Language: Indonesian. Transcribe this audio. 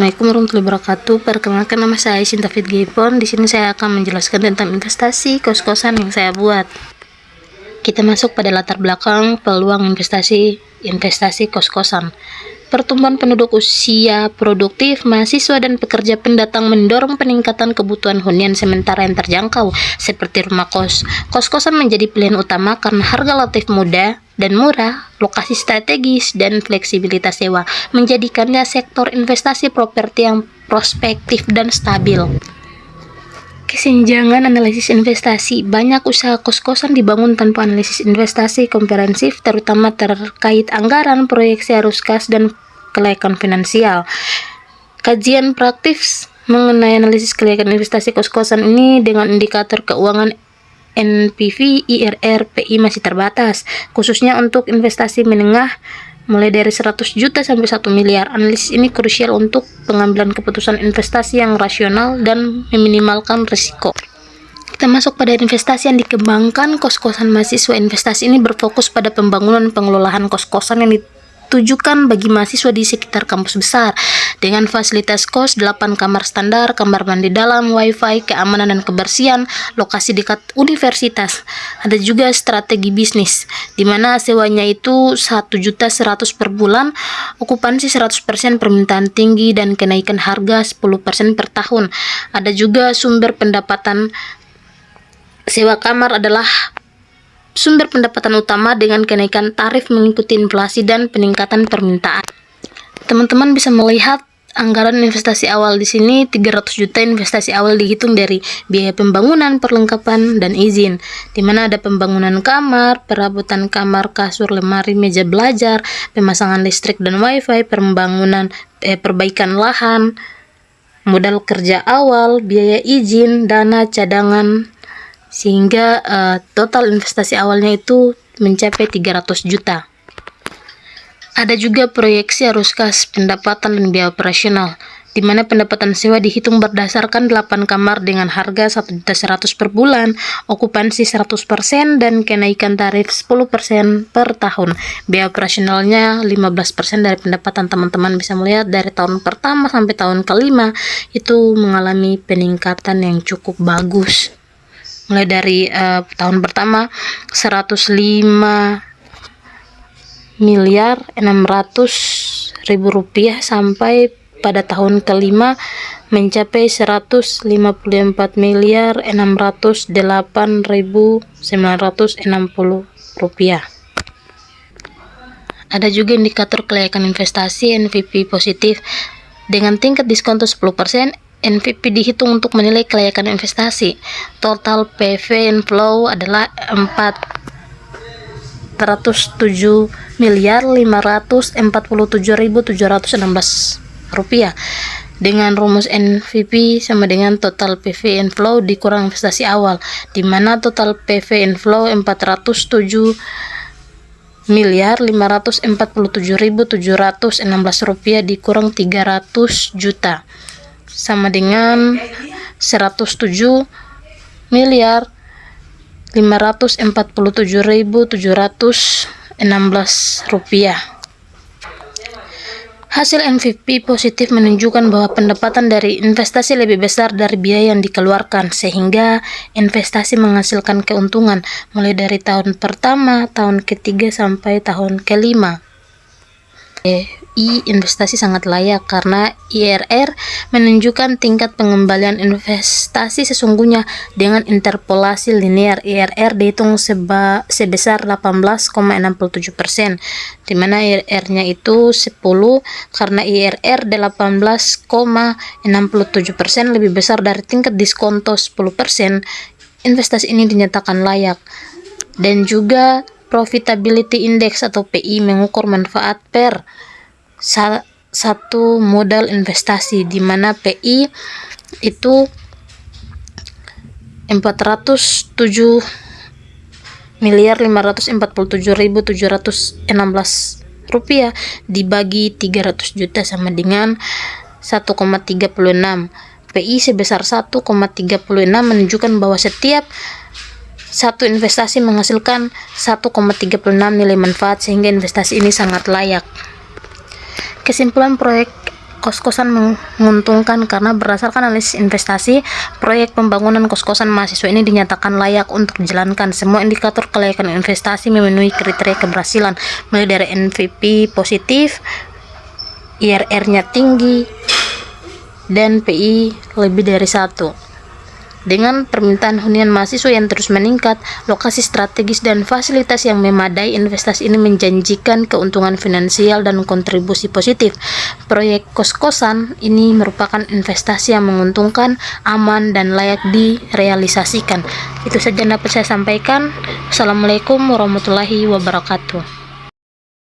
Assalamualaikum warahmatullahi wabarakatuh. Perkenalkan, nama saya Sinta Fitgipon. Di sini saya akan menjelaskan tentang investasi kos-kosan yang saya buat. Kita masuk pada latar belakang peluang investasi kos-kosan. Pertumbuhan penduduk usia produktif, mahasiswa dan pekerja pendatang mendorong peningkatan kebutuhan hunian sementara yang terjangkau seperti rumah kos. Kos-kosan menjadi pilihan utama karena harga relatif mudah dan murah, lokasi strategis, dan fleksibilitas sewa menjadikannya sektor investasi properti yang prospektif dan stabil. Kesenjangan analisis investasi. Banyak usaha kos-kosan dibangun tanpa analisis investasi komprehensif, terutama terkait anggaran, proyeksi arus kas, dan kelayakan finansial. Kajian praktis mengenai analisis kelayakan investasi kos-kosan ini dengan indikator keuangan NPV, IRR, PI masih terbatas, khususnya untuk investasi menengah mulai dari 100 juta sampai 1 miliar. Analisis ini krusial untuk pengambilan keputusan investasi yang rasional dan meminimalkan risiko. Kita masuk pada investasi yang dikembangkan kos-kosan mahasiswa. Investasi ini berfokus pada pembangunan pengelolaan kos-kosan yang ditujukan bagi mahasiswa di sekitar kampus besar dengan fasilitas kos 8 kamar standar, kamar mandi dalam, wifi, keamanan dan kebersihan, lokasi dekat universitas. Ada juga strategi bisnis di mana sewanya itu 1.100.000 per bulan, okupansi 100%, permintaan tinggi dan kenaikan harga 10% per tahun. Ada juga sumber pendapatan. Sewa kamar adalah sumber pendapatan utama dengan kenaikan tarif mengikuti inflasi dan peningkatan permintaan. Teman-teman bisa melihat anggaran investasi awal di sini. 300 juta investasi awal dihitung dari biaya pembangunan, perlengkapan, dan izin, di mana ada pembangunan kamar, perabotan kamar, kasur, lemari, meja belajar, pemasangan listrik dan wifi, perbaikan lahan, modal kerja awal, biaya izin, dana cadangan, sehingga total investasi awalnya itu mencapai 300 juta. Ada juga proyeksi arus kas, pendapatan dan biaya operasional, di mana pendapatan sewa dihitung berdasarkan 8 kamar dengan harga 1.100.000 per bulan, okupansi 100% dan kenaikan tarif 10% per tahun. Biaya operasionalnya 15% dari pendapatan. Teman-teman bisa melihat dari tahun pertama sampai tahun kelima itu mengalami peningkatan yang cukup bagus. Mulai dari tahun pertama 105.600.000 rupiah sampai pada tahun kelima mencapai 154.608.960 rupiah. Ada juga indikator kelayakan investasi NPV positif dengan tingkat diskon 10%. NPV dihitung untuk menilai kelayakan investasi. Total PV inflow adalah 407.547.716 rupiah. Dengan rumus NPV sama dengan total PV inflow dikurang investasi awal, di mana total PV inflow 407.547.716 rupiah dikurang 300 juta sama dengan 107.547.716 rupiah. Hasil NPV positif menunjukkan bahwa pendapatan dari investasi lebih besar dari biaya yang dikeluarkan, sehingga investasi menghasilkan keuntungan mulai dari tahun pertama, tahun ketiga sampai tahun kelima. Investasi sangat layak karena IRR menunjukkan tingkat pengembalian investasi sesungguhnya dengan interpolasi linear. IRR dihitung sebesar 18,67%, di mana IRR-nya itu 10 karena IRR 18,67% lebih besar dari tingkat diskonto 10%. Investasi ini dinyatakan layak. Dan juga profitability index atau PI mengukur manfaat per satu modal investasi, di mana PI itu 407.547.716 rupiah dibagi 300 juta sama dengan 1,36. PI sebesar 1,36 menunjukkan bahwa setiap satu investasi menghasilkan 1,36 nilai manfaat, sehingga investasi ini sangat layak. Kesimpulan proyek kos-kosan menguntungkan karena berdasarkan analisis investasi, proyek pembangunan kos-kosan mahasiswa ini dinyatakan layak untuk dijalankan. Semua indikator kelayakan investasi memenuhi kriteria keberhasilan, mulai dari NPV positif, IRR-nya tinggi, dan PI lebih dari 1. Dengan permintaan hunian mahasiswa yang terus meningkat, lokasi strategis dan fasilitas yang memadai, investasi ini menjanjikan keuntungan finansial dan kontribusi positif. Proyek kos-kosan ini merupakan investasi yang menguntungkan, aman, dan layak direalisasikan. Itu saja yang dapat saya sampaikan. Assalamualaikum warahmatullahi wabarakatuh.